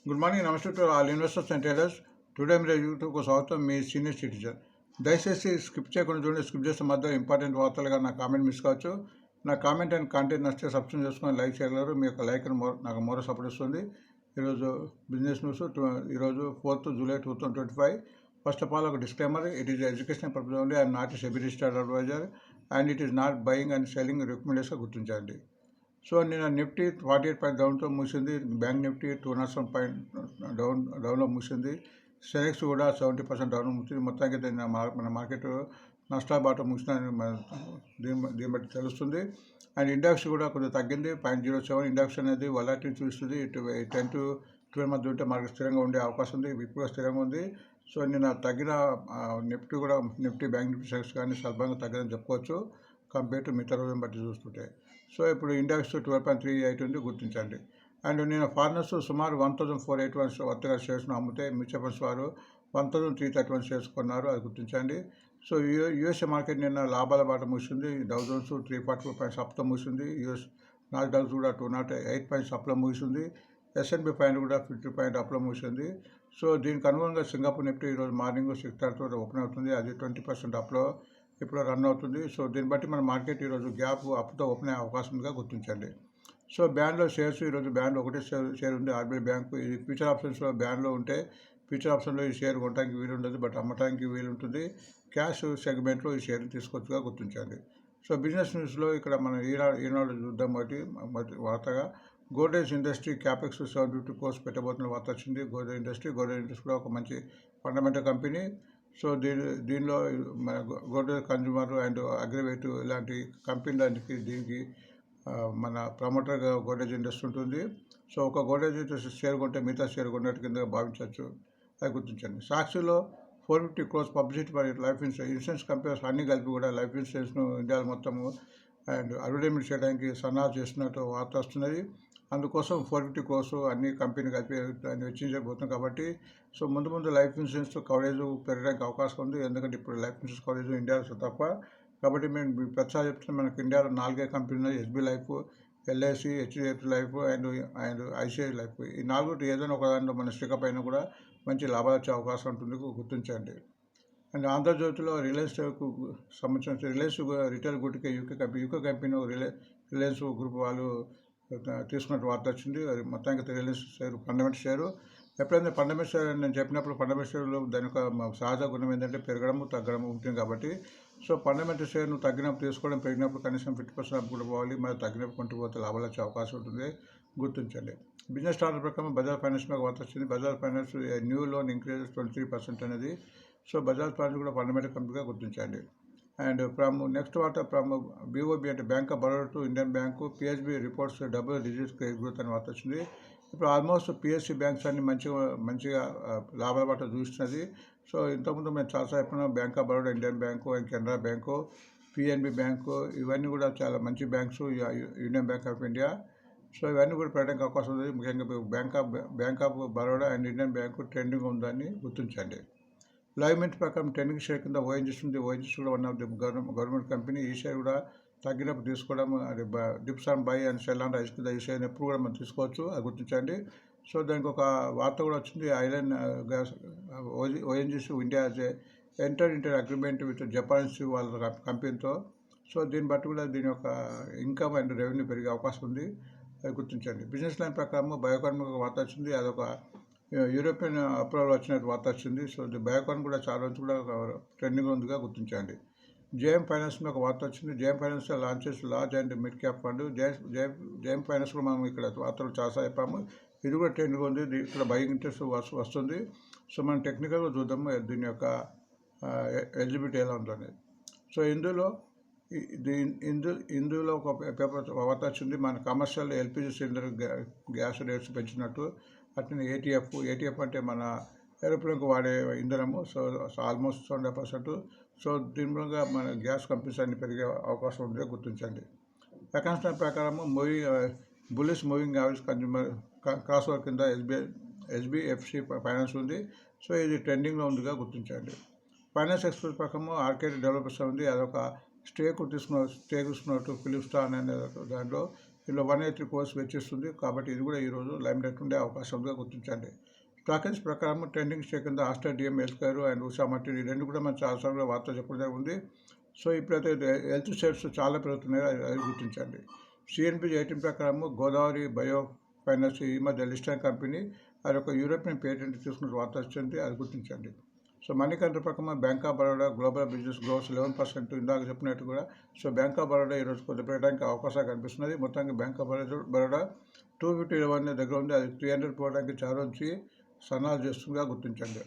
Good morning, నమస్తే to all investors and traders. Today మీరు యూట్యూబ్కు స్వాగతం. మీ సీనియర్ సిటిజన్. దయచేసి స్కిప్ చేయకుండా చూడండి. స్కిప్ చేస్తే మధ్య ఇంపార్టెంట్ వార్తలుగా నా కామెంట్ మిస్ కావచ్చు. నా కామెంట్ అండ్ కంటెంట్ నచ్చితే సబ్స్క్రైబ్ చేసుకొని లైక్ చేయగలరు. మీ యొక్క లైక్ నాకు మోర సపోర్ట్ ఇస్తుంది. ఈరోజు బిజినెస్ న్యూస్. ఈరోజు 4th July 2025. First of all ఒక disclaimer. It is education purpose only. I'm not SEBI registered advisor and it is not buying and selling recommendation గుర్తించండి. సో నిన్న నిఫ్టీ 48 పాయింట్ డౌన్తో ముగిసింది. బ్యాంక్ నిఫ్టీ 207 పాయింట్ డౌన్లో ముగిసింది. సెనెక్స్ కూడా 70% down ముగిసింది. మొత్తానికి మన మార్కెట్ నష్టాబాట ముగిసిందని దీన్ని బట్టి తెలుస్తుంది. అండ్ ఇండెక్స్ కూడా కొంచెం తగ్గింది. 0.07 ఇండెక్స్ అనేది వొలాటిలిటీ చూస్తుంది. 10 to 12 మధ్య ఉంటే మార్కెట్ స్థిరంగా ఉండే అవకాశం ఉంది. ఇప్పుడు స్థిరంగా ఉంది. సో నిన్న తగ్గిన నిఫ్టీ కూడా బ్యాంక్ నిఫ్టీ సెనెక్స్ కానీ స్వల్పంగా తగ్గిందని చెప్పుకోవచ్చు కంపేర్ టు మిగతా రోజులను బట్టి చూస్తుంటే. సో ఇప్పుడు ఇండెక్స్ 12.38 ఉంది, గుర్తించండి. అండ్ నేను ఫారినర్స్ సుమారు 1481 వర్తగా షేర్స్ను అమ్మితే మ్యూచువల్ ఫండ్స్ వారు 1331 షేర్స్ కొన్నారు, అది గుర్తించండి. సో యూఎస్ఏ మార్కెట్ నిన్న లాభాల బాట ముగిసింది. డౌ జోన్స్ 344 పాయింట్స్ అప్తో ముగిసింది. నాస్డాక్ కూడా 208 పాయింట్స్ అప్లో ముగిసింది. S&P 500 కూడా 50 పాయింట్ అప్లో ముగిసింది. సో దీనికి అనుగుణంగా సింగపూర్ నిఫ్టీ ఈరోజు మార్నింగ్ 6:30 ఓపెన్ అవుతుంది. అది 20% అప్లో ఇప్పుడు రన్ అవుతుంది. సో దీన్ని బట్టి మన మార్కెట్ ఈరోజు గ్యాప్ అప్తో ఓపెన్ అయ్యే అవకాశం ఉందిగా గుర్తించండి. సో బ్యాన్లో షేర్స్ ఈరోజు బ్యాన్లో ఒకటే షేర్ ఉంది, ఆర్బీఐ బ్యాంకు. ఇది ఫ్యూచర్ ఆప్షన్స్లో బ్యాన్లో ఉంటే ఫ్యూచర్ ఆప్షన్లో ఈ షేర్ కొనడానికి వీలు ఉండదు, బట్ అమ్మటానికి వీలు ఉంటుంది. క్యాష్ సెగ్మెంట్లో ఈ షేర్ని తీసుకోవచ్చుగా గుర్తించండి. సో బిజినెస్ న్యూస్లో ఇక్కడ మనం ఈనాడు చూద్దాం. మొదటి వార్తగా గోడ్రేజ్ ఇండస్ట్రీ క్యాపెక్స్ 750 crores పెట్టబోతున్న వార్త వచ్చింది. గోడ్రేజ్ ఇండస్ట్రీ కూడా ఒక మంచి ఫండమెంటల్ కంపెనీ. సో దీనిలో మన గోడ్రేజ్ కన్జ్యూమర్ అండ్ అగ్రివేట్ ఇలాంటి కంపెనీలకి దీనికి మన ప్రమోటర్గా గోడ్రేజ్ ఇండస్ట్రీ ఉంటుంది. సో ఒక గోడ్రేజ్ ఇండస్ట్రీ షేర్ కొంటే మిగతా షేర్ కొన్నట్టు కింద భావించవచ్చు, అది గుర్తించండి. సాక్షిలో 450 crores పబ్లిసిటీ మరియు లైఫ్ ఇన్సూరెన్స్ కంపెనీస్ అన్ని కలిపి కూడా లైఫ్ ఇన్సూరెన్స్ను ఇండియాలో మొత్తము అండ్ అడ్వర్టైజ్మెంట్ చేయడానికి సన్నాహం చేస్తున్నట్టు వార్త వస్తున్నది. అందుకోసం 450 crores అన్ని కంపెనీ కలిపి దాన్ని వెచ్చించబోతుంది కాబట్టి సో ముందు లైఫ్ ఇన్సూరెన్స్ కవరేజ్ పెరగడానికి అవకాశం ఉంది. ఎందుకంటే ఇప్పుడు లైఫ్ ఇన్సూరెన్స్ కవరేజ్ ఇండియాలో తక్కువ కాబట్టి మేము ప్రతిసారి చెప్తున్నాం. మనకి ఇండియాలో 4 కంపెనీలు ఉన్నాయి. SB life, LIC, HDFC life and ICI life. ఈ 4 ఏదైనా ఒక దాంట్లో మన స్టికప్ అయినా కూడా మంచి లాభాలు వచ్చే అవకాశం ఉంటుంది, గుర్తించండి. అండ్ ఆంధ్రజ్యోతిలో రిలయన్స్కు సంబంధించిన రిలయన్స్ రిటైల్ గుడ్కి యూకే కంపెనీ రిలయన్స్ గ్రూప్ వాళ్ళు తీసుకున్నట్టు వార్త వచ్చింది. అది మొత్తానికి రిలయన్స్ షేర్ ఫండమెంటల్ షేరు. ఎప్పుడైనా ఫండమెంటల్ షేర్ నేను చెప్పినప్పుడు ఫండమెంటల్ షేర్లో దాని యొక్క సహజ గుణం ఏంటంటే పెరగడము తగ్గడము ఉంటుంది కాబట్టి సో ఫండమెంటల్ షేర్ను తగ్గినప్పుడు తీసుకోవడం, పెరిగినప్పుడు కనీసం 50% అప్ కూడా పోవాలి. మరి తగ్గినప్పుడు కొంటూ లాభాలు వచ్చే అవకాశం ఉంటుంది, గుర్తించండి. బిజినెస్ స్టార్టర్ ప్రకారం బజాజ్ ఫైనాన్స్ మీద వార్త వచ్చింది. Bajaj finance new loan increase 23% అనేది. సో బజాజ్ ఫైనాన్స్ కూడా ఫండమెంటల్ కంపెనీగా గుర్తించండి. అండ్ ఫ్రమ్ నెక్స్ట్ వార్త ఫ్రమ్ BOB అంటే bank of Baroda to Indian bank PSB reports double digit credit growth అని వార్త వచ్చింది. ఇప్పుడు ఆల్మోస్ట్ PSU బ్యాంక్స్ అన్ని మంచిగా లాభాల బాట చూస్తున్నది. సో ఇంతకుముందు మేము చాలాసార్లు చెప్పిన bank of Baroda, Indian bank and Canara bank, PNB bank ఇవన్నీ కూడా చాలా మంచి banks. Union bank of India. So ఇవన్నీ కూడా పెట్టడానికి అవకాశం ఉంది. ముఖ్యంగా bank of Baroda and Indian bank trending ఉందని గుర్తించండి. లైవ్ మింట్ ప్రకారం 10 షేర్ కింద ఓఎన్జీసీ ఉంది. ఓఎన్జీసీ కూడా one of the government company. ఈ షేర్ కూడా తగ్గినప్పుడు తీసుకోవడం, అది dips on by and cell and rice కింద ఈ షేర్ ఎప్పుడు కూడా మనం తీసుకోవచ్చు, అది గుర్తించండి. సో దానికి ఒక వార్త కూడా వచ్చింది. Iron gas ONGC India enter agreement with Japan's వాళ్ళ కంపెనీతో. సో దీన్ని బట్టి కూడా దీని యొక్క ఇన్కమ్ అండ్ రెవెన్యూ పెరిగే అవకాశం ఉంది, అది గుర్తించండి. బిజినెస్ లైన్ ప్రకారం బయోకాన్ వార్త వచ్చింది. అదొక యూరోపియన్ అప్రూవల్ వచ్చినట్టు వార్త వచ్చింది. సో బయోకాన్ కూడా చాలా రోజు కూడా ట్రెండింగ్ ఉందిగా గుర్తించండి. JM ఫైనాన్స్ మీద ఒక వార్త వచ్చింది. JM finance launches large and mid cap fund. JM finance కూడా మనం ఇక్కడ వార్తలు చాలాసార్లు చెప్పాము. ఇది కూడా ట్రెండింగ్ ఉంది. ఇక్కడ బయింగ్ ఇంట్రెస్ట్ వస్తుంది. సో మనం టెక్నికల్గా చూద్దాము దీని యొక్క ఎలిజిబిలిటీ ఎలా ఉందని. సో ఇందులో ఒక పేపర్ వార్త వచ్చింది. మన commercial LPG cylinder gas rates పెంచినట్టు. అట్లనే ATF అంటే మన ఏరోప్లేన్కు వాడే ఇంధనము. So almost 70%. సో దీని మూలంగా మన గ్యాస్ కంపెనీస్ అన్ని పెరిగే అవకాశం ఉంది, గుర్తించండి. అకౌంట్స్ ప్రకారము bullish moving average consumer cross over కింద SBFC ఫైనాన్స్ ఉంది. సో ఇది ట్రెండింగ్లో ఉందిగా గుర్తించండి. ఫైనాన్స్ ఎక్స్ప్రెస్ ప్రకారం ఆర్కేడ్ డెవలపర్స్ ఉంది. అదొక స్టేక్ తీసుకున్నట్టు ఫిలిప్స్టాన్ అనే దాంట్లో ఇందులో 183 crores వెచ్చిస్తుంది. కాబట్టి ఇది కూడా ఈరోజు లైమ్ లైట్ ఉండే అవకాశం ఉందిగా గుర్తించండి. స్టాకెన్స్ ప్రకారం ట్రెండింగ్ స్టే కింద Aster DM health care and Usha మట్టి ఈ రెండు కూడా మనం చాలాసార్లు వార్త చెప్పడం జరిగింది. సో ఇప్పుడైతే హెల్త్ షేర్స్ చాలా పెరుగుతున్నాయి, అది గుర్తించండి. సిఎన్బి 18 ప్రకారం గోదావరి బయో ఫైనాన్స్ ఈ మధ్య లిస్టెడ్ కంపెనీ అది ఒక యూరోపియన్ పేటెంట్ తీసుకున్న వార్త వచ్చింది, అది గుర్తించండి. సో మనీ కంట్రీ ప్రకారం bank of Baroda global business growth 11% ఇందాక చెప్పినట్టు కూడా. సో బ్యాంక్ ఆఫ్ బరోడా ఈరోజు కొద్ది పెరగడానికి అవకాశాలు కనిపిస్తున్నది. మొత్తానికి బ్యాంక్ ఆఫ్ బరోడా 250 దగ్గర ఉంది, అది 300 పోవడానికి చాలా నుంచి సన్నాలు చేస్తుందిగా గుర్తించండి.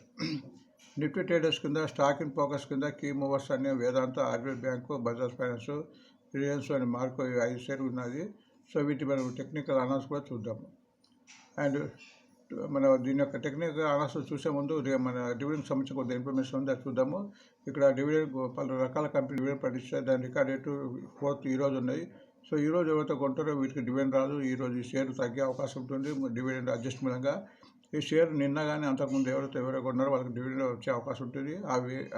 నిఫ్టీ ట్రేడర్స్ కింద స్టాక్ ఇన్ ఫోకస్ కింద కీ మూవర్స్ అనే Vedanta, RBI bank, Bajaj finance, Reliance అని మార్కో 5 షేర్లు ఉన్నది. సో వీటి మనం టెక్నికల్ అనాలిసిస్ కూడా చూద్దాము. అండ్ మన దీని యొక్క టెక్నికల్ అనాలిసిస్ చూసే ముందు మన డివిడెండ్ సంబంధించిన కొంత ఇన్ఫర్మేషన్ ఉంది, అది చూద్దాము. ఇక్కడ డివిడెండ్ పలు రకాల కంపెనీ డివిడెండ్ ప్రకటిస్తే దాని రికార్డ్ రేటు 4th ఈరోజు ఉన్నాయి. సో ఈరోజు ఎవరైతే కొంటారో వీటికి డివిడెండ్ రాదు. ఈరోజు ఈ షేర్ తగ్గే అవకాశం ఉంటుంది డివిడెండ్ అడ్జస్ట్ మూలంగా. ఈ షేర్ నిన్న కానీ అంతకుముందు ఎవరైతే కొన్నారో వాళ్ళకి డివిడెండ్ వచ్చే అవకాశం ఉంటుంది.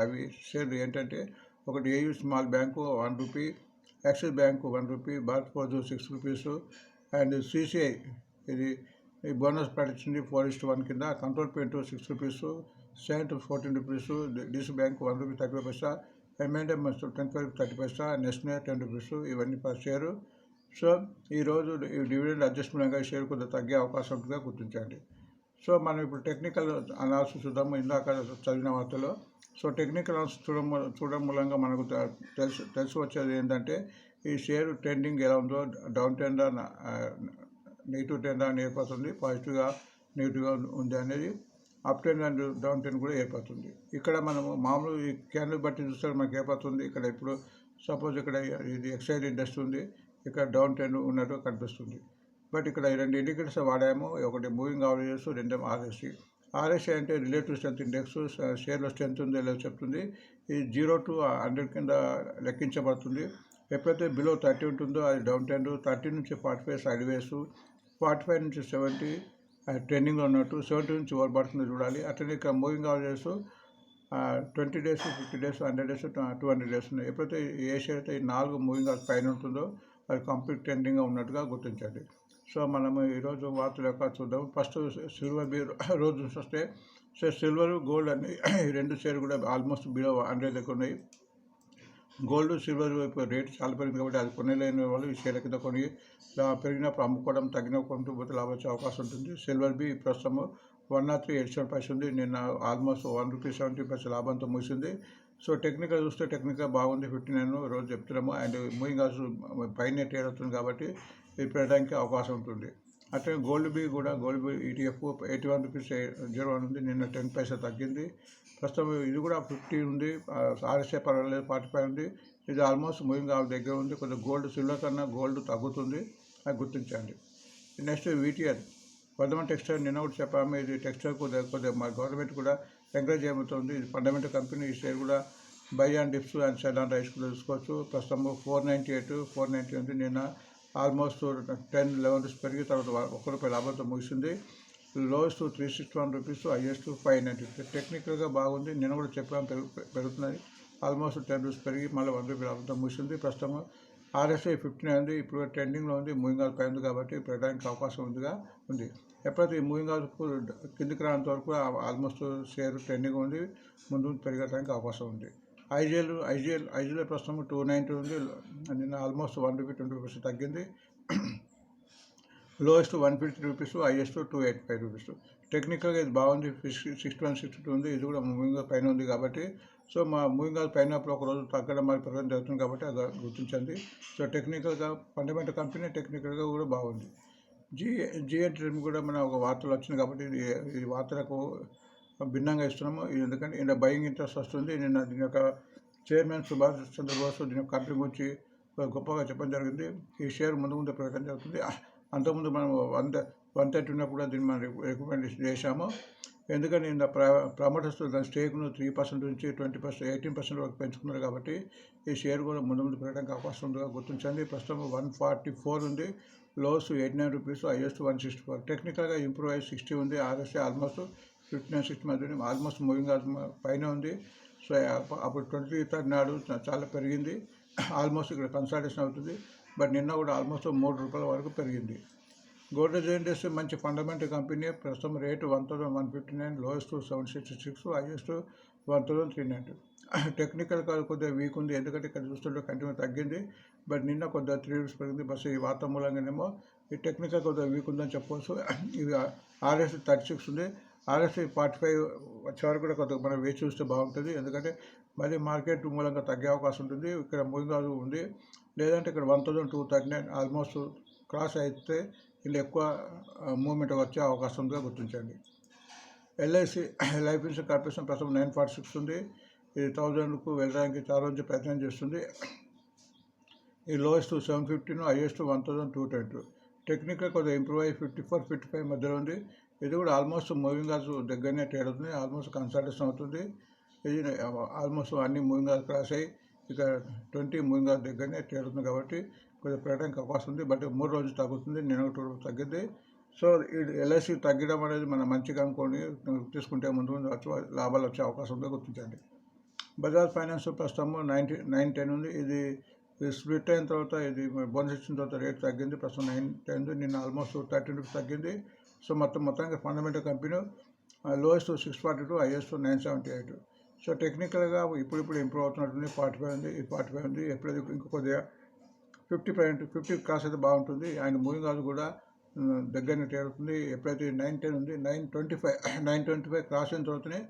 అవి షేర్లు ఏంటంటే ఒకటి AU small bank 1 rupee, axis bank 1 rupee, Bharat forge 6 rupees and CCI ఇది ఈ బోనస్ ప్రకటించింది 4:1 కింద. Control paint 6 rupees, Saint 14 rupees, DC bank 1 rupee 35 పైసా, ఎంఎండ్ఎం 25 30 పైసా, నెస్నే 10 రూపీస్, ఇవన్నీ పర్ షేరు. సో ఈరోజు ఈ డివిడెండ్ అడ్జస్ట్మెంట్ ఈ షేర్ కొద్దిగా తగ్గే అవకాశం ఉంటుందిగా గుర్తించండి. సో మనం ఇప్పుడు టెక్నికల్ అనాలిసిస్ చూద్దాము. ఇందాక చదివిన వార్తలో సో టెక్నికల్ అనాలిసిస్ చూడడం మూలంగా మనకు తెలిసి వచ్చేది ఏంటంటే ఈ షేర్ ట్రెండింగ్ ఎలా ఉందో, డౌన్ ట్రెండ్ నెగిటివ్ ట్రెండ్ అని ఏర్పడుతుంది, పాజిటివ్గా నెగిటివ్గా ఉంది అనేది, up trend and down trend కూడా ఏర్పడుతుంది. ఇక్కడ మనము మామూలు ఈ క్యాండిల్ బట్టి చూస్తే మనకు ఏర్పడుతుంది. ఇక్కడ ఇప్పుడు సపోజ్ ఇక్కడ ఇది ఎక్సైజ్ ఇండస్ట్రీ ఉంది, ఇక్కడ డౌన్ ట్రెండ్ ఉన్నట్టు కనిపిస్తుంది. బట్ ఇక్కడ 2 ఇండికేటర్స్ వాడాము, ఒకటి మూవింగ్ యావరేజెస్, రెండేమో ఆర్ఎస్సి. ఆర్ఎస్సి అంటే రిలేటివ్ స్ట్రెంత్ ఇండెక్స్, షేర్లో స్ట్రెంత్ ఉందో లేదో చెప్తుంది. ఇది 0 to 100 కింద లెక్కించబడుతుంది. ఎప్పుడైతే బిలో 30 ఉంటుందో అది డౌన్ ట్రెండ్, 30 నుంచి 45 సైడ్ వేస్, 45 నుంచి 70 ట్రెండింగ్లో ఉన్నట్టు, 70 నుంచి ఓవర్ పడుతుంది చూడాలి. అట్లనే ఇక్కడ moving averages 20 days, 50 days, 100 days, 200 days ఉన్నాయి. ఎప్పుడైతే ఏ షేర్ అయితే ఈ 4 మూవింగ్ యావరేజ్ పైన ఉంటుందో అది కంప్లీట్ ట్రెండింగ్గా ఉన్నట్టుగా గుర్తించండి. సో మనము ఈరోజు వార్తల యొక్క చూద్దాం. ఫస్ట్ సిల్వర్ రోజు చూస్తే సో సిల్వర్, గోల్డ్ అన్ని ఈ 2 షేర్ కూడా ఆల్మోస్ట్ బిలో 100 దగ్గర ఉన్నాయి. గోల్డ్, సిల్వర్ ఇప్పుడు రేటు చాలా పెరిగింది కాబట్టి అది కొనలేని వాళ్ళు ఈ షేర్ల కింద కొని పెరిగినప్పుడు అమ్ముకోవడం, తగ్గినప్పుడు కొంటూ పోతే లాభం వచ్చే అవకాశం ఉంటుంది. సిల్వర్ బి ప్రస్తుతం 103.87 పైసలు ఉంది. నిన్న ఆల్మోస్ట్ 1 రూపీ 70 పైసలు లాభంతో ముగిసింది. సో టెక్నికల్ చూస్తే టెక్నికల్ బాగుంది, 59 రోజు చెప్తున్నాము. అండ్ మూవింగ్ ఆల్సో పైన ట్రేడ్ అవుతుంది కాబట్టి ఇది పెట్టడానికి అవకాశం ఉంటుంది. అట్లే గోల్డ్ బి ఈటీఎఫ్ 81 రూపీస్ 01 ఉంది, నిన్న 10 పైసా తగ్గింది. ప్రస్తుతం ఇది కూడా 50 ఉంది, ఆర్ఎస్ఏ పర్వాలేదు 45 ఉంది. ఇది ఆల్మోస్ట్ మూవింగ్ ఆఫ్ దగ్గర ఉంది. కొద్దిగా గోల్డ్, సిల్వర్ కన్నా గోల్డ్ తగ్గుతుంది, అది గుర్తించండి. నెక్స్ట్ వీటీఆర్ వర్ధమాన్ టెక్స్టైల్, నిన్న కూడా చెప్పాము. ఇది టెక్స్టైల్ కొద్దిగా మా గవర్నమెంట్ కూడా ఎంకరేజ్ చేయబోతుంది. ఇది ఫండమెంటల్ కంపెనీ. ఈ షేర్ కూడా by and dips and cell and rice కూడా తీసుకోవచ్చు. ప్రస్తుతం 498 ఉంది. నిన్న ఆల్మోస్ట్ 10-11 రూపీస్ పెరిగి తర్వాత 1 రూపాయి లాభంతో ముగిసింది. Lowest 361 rupees, highest 590. టెక్నికల్గా బాగుంది. నేను కూడా చెప్పాను పెరుగుతున్నది. ఆల్మోస్ట్ 10 రూపీస్ పెరిగి మళ్ళీ 1 రూపాయి లాభంతో ముగిసింది. ప్రస్తుతం ఆర్ఎస్ఐ 59 ఉంది, ఇప్పుడు ట్రెండింగ్లో ఉంది, మూవింగ్ ఆల్ పై ఉంది కాబట్టి పెరగడానికి అవకాశం ఉంది. ఎప్పుడైతే ఈ మూవింగ్ ఆల్ కిందికి రానంత వరకు ఆల్మోస్ట్ షేర్ ట్రెండింగ్ ఉంది, ముందు పెరగడానికి అవకాశం ఉంది. ఐజీఎల్ ప్రస్తుతం 290 ఉంది, నిన్న ఆల్మోస్ట్ 1 రూపీ 20 రూపీస్ తగ్గింది. Lowest 150 rupees, highest 285 rupees. టెక్నికల్గా ఇది బాగుంది, 61-62 ఉంది. ఇది కూడా మూవింగ్ పైన ఉంది కాబట్టి సో మా మూవింగ్ పైనప్పుడు ఒక రోజు తగ్గడం మరి పెరగడం జరుగుతుంది కాబట్టి అది గుర్తించండి. సో టెక్నికల్గా ఫండమెంటల్ కంపెనీ టెక్నికల్గా కూడా బాగుంది. జిఎన్ కూడా మన ఒక వార్తలు వచ్చింది కాబట్టి ఈ వార్తలకు భిన్నంగా ఇస్తున్నాము. ఎందుకంటే ఈయన బయింగ్ ఇంట్రెస్ట్ వస్తుంది. నిన్న దీని యొక్క చైర్మన్ సుభాష్ చంద్రబోస్ దీని యొక్క కంపెనీ గురించి గొప్పగా చెప్పడం జరిగింది. ఈ షేర్ ముందు పెరగడం జరుగుతుంది. అంతకుముందు మనం 130 ఉన్నప్పుడు దీన్ని మనం రికమెండేషన్ చేశాము. ఎందుకంటే నిన్న ప్రమోటర్స్ దాని స్టేక్ను 3% నుంచి 20%, 18% వరకు పెంచుకున్నారు కాబట్టి ఈ షేర్ కూడా ముందు పెరగడానికి అవకాశం ఉందిగా గుర్తించండి. ప్రస్తుతం 144 ఉంది, లోస్ 89 రూపీస్, హైయెస్ట్ 164. టెక్నికల్గా ఇంప్రూవ్ అయ్యి 60 ఉంది. ఆర్ఎస్ఐ ఆల్మోస్ట్ 59-60 మధ్య ఆల్మోస్ట్ మూవింగ్ పైన ఉంది. సో అప్పుడు 23 నాడు చాలా పెరిగింది, ఆల్మోస్ట్ ఇక్కడ కన్సల్టేషన్ అవుతుంది. బట్ నిన్న కూడా ఆల్మోస్ట్ ₹3 వరకు పెరిగింది. గోద్రేజ్ ఇండస్ట్రీ మంచి ఫండమెంటల్ కంపెనీ. ప్రస్తుతం రేటు 1159, లోయెస్ట్ 766, హైయెస్ట్ 1390. టెక్నికల్ కొద్దిగా వీక్ ఉంది, ఎందుకంటే ఇక్కడ చూస్తుంటే కంటిన్యూ తగ్గింది. బట్ నిన్న కొద్దిగా ₹3 పెరిగింది. బస్ ఈ వార్త మూలంగానేమో ఈ టెక్నికల్ కొద్దిగా వీక్ ఉందని చెప్పవచ్చు. ఇది RSI 36 ఉంది. RSI 45 వచ్చే వరకు కూడా కొద్దిగా మనం వేచి చూస్తే బాగుంటుంది, ఎందుకంటే మళ్ళీ మార్కెట్ మూలంగా తగ్గే అవకాశం ఉంటుంది. ఇక్కడ మూవింగ్ ఉంది, లేదంటే ఇక్కడ 1239 ఆల్మోస్ట్ క్రాస్ అయితే ఇలా ఎక్కువ మూవ్మెంట్ వచ్చే అవకాశం ఉందిగా గుర్తించండి. LIC లైఫ్ ఇన్సూరెన్స్ కార్పొరేషన్ ప్రస్తుతం 946 ఉంది. ఇది 1000కు వెళ్ళడానికి చాలా రోజు ప్రయత్నం చేస్తుంది. ఈ లోయెస్ట్ 715, హైయెస్ట్ 1220. టెక్నికల్ కొద్దిగా ఇంప్రూవ్ అయ్యి 54, 55 మధ్యలో ఉంది. ఇది కూడా ఆల్మోస్ట్ మూవింగ్ ఆల్స్ దగ్గరనే ట్రేడ్ అవుతుంది, ఆల్మోస్ట్ కన్సల్టేషన్ అవుతుంది. ఇది ఆల్మోస్ట్ అన్ని మూవింగ్ ఆల్స్ క్రాస్ అయ్యి ఇక 20 మూవింగ్ ఆల్స్ దగ్గరనే ట్రేడ్ అవుతుంది, కాబట్టి కొద్దిగా పెరగడానికి అవకాశం ఉంది. బట్ 3 రోజులు తగ్గుతుంది, నిన్న 2 రోజులు తగ్గింది. సో ఇది LIC తగ్గడం అనేది మనం మంచిగా అనుకోండి, తీసుకుంటే ముందు లాభాలు వచ్చే అవకాశం ఉందో గుర్తించండి. బజాజ్ ఫైనాన్స్ ప్రస్తుతం 910 ఉంది. ఇది స్ప్లిట్ అయిన తర్వాత ఇది బోనస్ ఇచ్చిన తర్వాత రేట్ తగ్గింది. ప్రస్తుతం 910, నిన్న ఆల్మోస్ట్ ₹13 తగ్గింది. సో మొత్తంగా fundamental company lowest 642, highest 978. So టెక్నికల్గా ఇప్పుడు ఇంప్రూవ్ అవుతున్నట్టుంది. 45 ఉంది, ఈ 45 ఉంది. ఎప్పుడైతే ఇంకో కొద్దిగా 50 క్రాస్ అయితే బాగుంటుంది. అండ్ మూవింగ్ ఆల్స్ కూడా దగ్గరనే తేలుతుంది. ఎప్పుడైతే 910 ఉంది, 925 క్రాస్ అయిన తర్వాతనే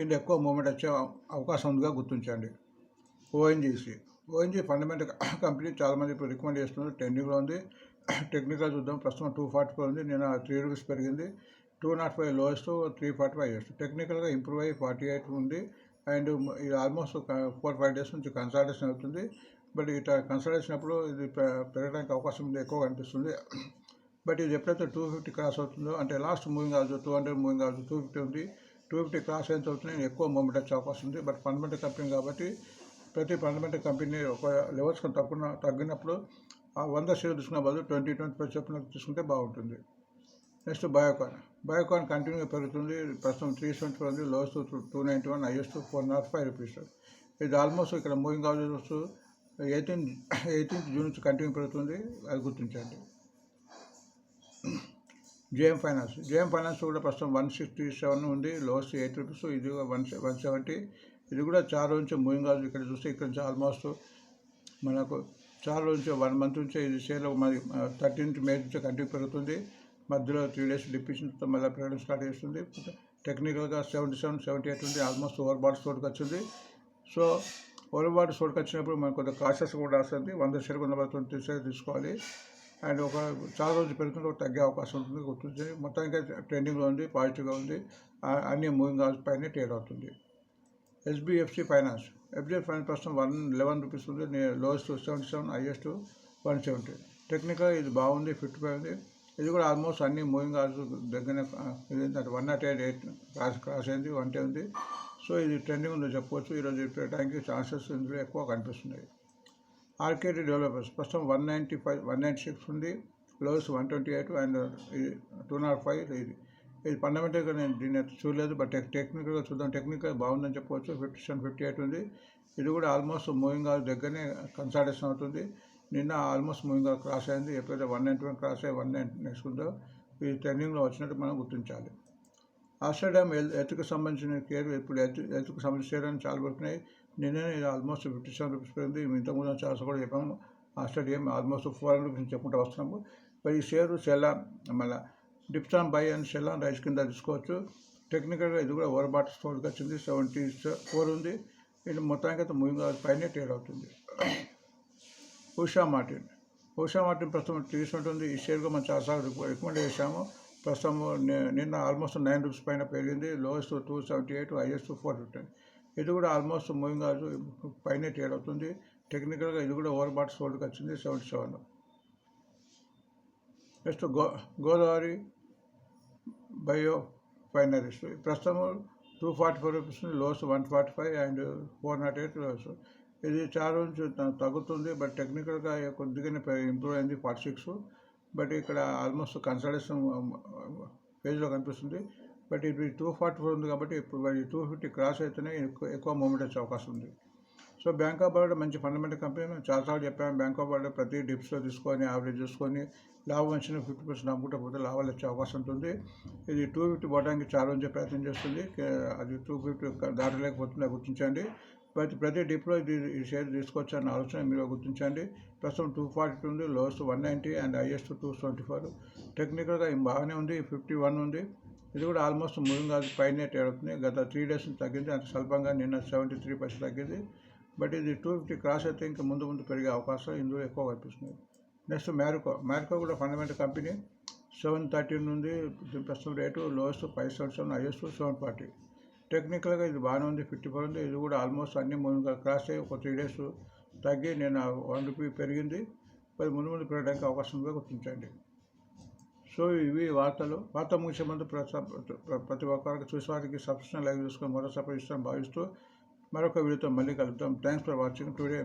ఇది ఎక్కువ మూమెంట్ వచ్చే అవకాశం ఉందిగా గుర్తించండి. ONGC ఫండమెంటల్ కంపెనీ చాలామంది ఇప్పుడు రికమెండ్ చేస్తున్నారు, ట్రెండింగ్లో ఉంది. టెక్నికల్ చూద్దాం. ప్రస్తుతం 244 ఉంది, నేను ₹3 పెరిగింది. 205 లోయెస్ట్, 345 హైయెస్ట్. టెక్నికల్గా ఇంప్రూవ్ అయ్యి 48 ఉంది. అండ్ ఇది ఆల్మోస్ట్ 4-5 డేస్ నుంచి కన్సల్టేషన్ అవుతుంది. బట్ ఇట్లా కన్సల్టేషన్ అప్పుడు ఇది పెరగడానికి అవకాశం ఉంది, ఎక్కువగా అనిపిస్తుంది. బట్ ఇది ఎప్పుడైతే 250 క్రాస్ అవుతుందో, అంటే లాస్ట్ మూవింగ్ ఆల్స్ 200 మూవింగ్ ఆల్స్ 250 ఉంది, 250 క్రాస్ అయిన తర్వాత ఎక్కువ మూమెంట్ వచ్చే అవకాశం ఉంది. బట్ ఫండమెంటల్ కంపెనీ కాబట్టి ప్రతి ఫండమెంటల్ కంపెనీ ఒక లెవెల్స్ తగ్గినప్పుడు ఆ 100 షేర్ తీసుకున్న బదులు 20-25 చొప్పున తీసుకుంటే బాగుంటుంది. నెక్స్ట్ బయోకాన్ కంటిన్యూగా పెరుగుతుంది. ప్రస్తుతం 374 ఉంది, లోయెస్ట్ 291, హైయెస్ట్ ₹405. ఇది ఆల్మోస్ట్ ఇక్కడ మూవింగ్ ఆల్స్ 18th జూన్ నుంచి కంటిన్యూ పెరుగుతుంది, అది గుర్తించండి. JM ఫైనాన్స్ కూడా ప్రస్తుతం 167 ఉంది, లోయెస్ట్ ₹8, ఇది 170. ఇది కూడా చాలా నుంచి మూవింగ్ ఆల్స్ ఇక్కడ చూస్తే ఇక్కడ నుంచి ఆల్మోస్ట్ మనకు చాలా నుంచి 1 మంత్ నుంచి ఇది షేర్లో మరి 13th మే నుంచి కంటిన్యూ పెరుగుతుంది. మధ్యలో 3 డేస్ డిప్ ఇచ్చిన తర్వాత మళ్ళీ పెరగడం స్టార్ట్ చేస్తుంది. టెక్నికల్గా 77, 78 ఉంది, ఆల్మోస్ట్ ఓవర్ బాట్ స్టోర్కి వచ్చింది. సో ఓవర్ బాట్ స్టోర్కి వచ్చినప్పుడు మనకు కొంచెం కాషస్ కూడా వస్తుంది. 100 షేర్ 120 షేర్ తీసుకోవాలి. అండ్ ఒక చాలా రోజులు పెరుగుతుంటే తగ్గే అవకాశం ఉంటుంది, గుర్తుంది. మొత్తానికి ట్రెండింగ్లో ఉంది, పాజిటివ్గా ఉంది. అన్ని మూవింగ్ ఆల్స్ పైన ట్రేడ్ అవుతుంది. HDFC ఫైనాన్స్ ప్రస్తుతం ₹111 ఉంది, లోయెస్ట్ 77, హైయెస్ట్ 170. టెక్నికల్ ఇది బాగుంది, 55 ఉంది. ఇది కూడా ఆల్మోస్ట్ అన్ని మూవింగ్ ఆల్స్ దగ్గర 108 క్రాస్ అయింది, 110 ఉంది. సో ఇది ట్రెండింగ్ ఉందో చెప్పవచ్చు. ఈరోజు పెట్టడానికి ఛాన్సెస్ ఇందులో ఎక్కువ కనిపిస్తున్నాయి. ఆర్కేడీ డెవలపర్స్ ప్రస్తుతం 195, 196 ఉంది, లోయెస్ట్ 128 అండ్ 205. ఇది ఫండమెంటల్గా నేను దీన్ని చూడలేదు, బట్ టెక్నికల్గా చూద్దాం. టెక్నికల్ బాగుందని చెప్పవచ్చు. 57, 58 ఉంది. ఇది కూడా ఆల్మోస్ట్ మూవింగ్ ఆల్ దగ్గరనే కన్సల్టేషన్ అవుతుంది. నిన్న ఆల్మోస్ట్ మూవింగ్ ఆల్ క్రాస్ అయింది. ఎప్పుడైతే 191 క్రాస్ అయ్యి 190 నేర్చుకుందో ఇది ట్రెండింగ్లో వచ్చినట్టు మనం గుర్తించాలి. ఆస్ట్రాడామ్ హెల్త్కి సంబంధించిన కేర్ ఇప్పుడు హెల్త్కి సంబంధించిన షేర్ అని చాలా పడుతున్నాయి. నిన్ననే ఇది ఆల్మోస్ట్ ₹57 పెరిగింది. ఇంతకుముందు చాలా కూడా చెప్పాము. ఆస్ట్రాడియం ఆల్మోస్ట్ ₹400 చెప్పుకుంటూ వస్తున్నాము. మరి ఈ షేరు సెల్లాన్ మళ్ళీ dips on by and cell on rice కింద తీసుకోవచ్చు. టెక్నికల్గా ఇది కూడా ఓవర్ బాట్ స్టోర్కి వచ్చింది, 74 ఉంది. ఇది మొత్తానికి అయితే మూవింగ్ ఆల్ పైనే ట్రేడ్ అవుతుంది. ఉషా మార్టిన్ ప్రస్తుతం 300 ఉంది. ఈ షేర్గా మనం చాలాసార్లు రికమెండ్ చేశాము. ప్రస్తుతం నిన్న ఆల్మోస్ట్ ₹9 పైన పెరిగింది, లోయెస్ట్ 278, హైయెస్ట్ 415. ఇది కూడా ఆల్మోస్ట్ మూవింగ్ ఆల్ పైనే ట్రేడ్ అవుతుంది. టెక్నికల్గా ఇది కూడా ఓవర్ బాట్ స్టోర్కి వచ్చింది, 77. నెక్స్ట్ గోదావరి బయో ఫైనరీస్ ప్రస్తుతం ₹244, లోస్ 145 అండ్ 408 లోస్. ఇది చాలా నుంచి తగ్గుతుంది, బట్ టెక్నికల్గా కొద్దిగానే ఇంప్రూవ్ అయింది, 46. బట్ ఇక్కడ ఆల్మోస్ట్ కన్సల్టేషన్ పేజ్లో కనిపిస్తుంది. బట్ ఇది 244 ఉంది, కాబట్టి ఇప్పుడు 250 క్రాస్ అయితేనే ఎక్కువ మూమెంట్ వచ్చే అవకాశం ఉంది. సో బ్యాంక్ ఆఫ్ బరోడా మంచి ఫండమెంటల్ కంపెనీ. మేము చాలాసార్లు చెప్పాము, బ్యాంక్ ఆఫ్ బరోడా ప్రతి డిప్స్లో తీసుకొని యావరేజ్ చూసుకొని లాభం వచ్చిన 50% అమ్ముకుంటే పోతే లాభాలు వచ్చే అవకాశం ఉంటుంది. ఇది 250 పోవడానికి చాలా రోజు ప్రయత్నం చేస్తుంది. అది 250 దాటలేకపోతుందో గుర్తించండి. ప్రతి డిప్లో ఈ షేర్ తీసుకోవచ్చన్న ఆలోచన మీరు గుర్తించండి. ప్రస్తుతం 240 ఉంది, లోయెస్ట్ 190 అండ్ హైయెస్ట్ 274. టెక్నికల్గా బాగానే ఉంది, 51 ఉంది. ఇది కూడా ఆల్మోస్ట్ మూవింగ్ అది పైన ట్రేడ్ అవుతుంది. గత 3 డేస్ తగ్గింది, అంత స్వల్పంగా నిన్న 73% తగ్గింది. బట్ ఇది 250 క్రాస్ అయితే ఇంకా ముందు పెరిగే అవకాశం ఇందులో ఎక్కువ కనిపిస్తుంది. నెక్స్ట్ మ్యారికో కూడా ఫండమెంటల్ కంపెనీ. 713 ఉంది ప్రస్తుతం రేటు, లోయెస్ట్ 577, హైయెస్ట్ 740. టెక్నికల్గా ఇది బాగానే ఉంది, 54 ఉంది. ఇది కూడా ఆల్మోస్ట్ అన్ని మూవింగ్ క్రాస్ అయ్యి ఒక 3 డేస్ తగ్గి నేను 1 రూపీ పెరిగింది. మరి ముందు పెరగడానికి అవకాశం ఉందో గుర్తించండి. సో ఇవి వార్త ముగిసే ముందు ప్రతి ఒక్కరికి చూసే వారికి సబ్స్క్రిప్షన్ లైక్ చేసుకొని మరో సపోర్ట్ ఇస్తాను భావిస్తూ మరొక వీడియోతో మళ్ళీ కలుద్దాం. Thanks for watching today.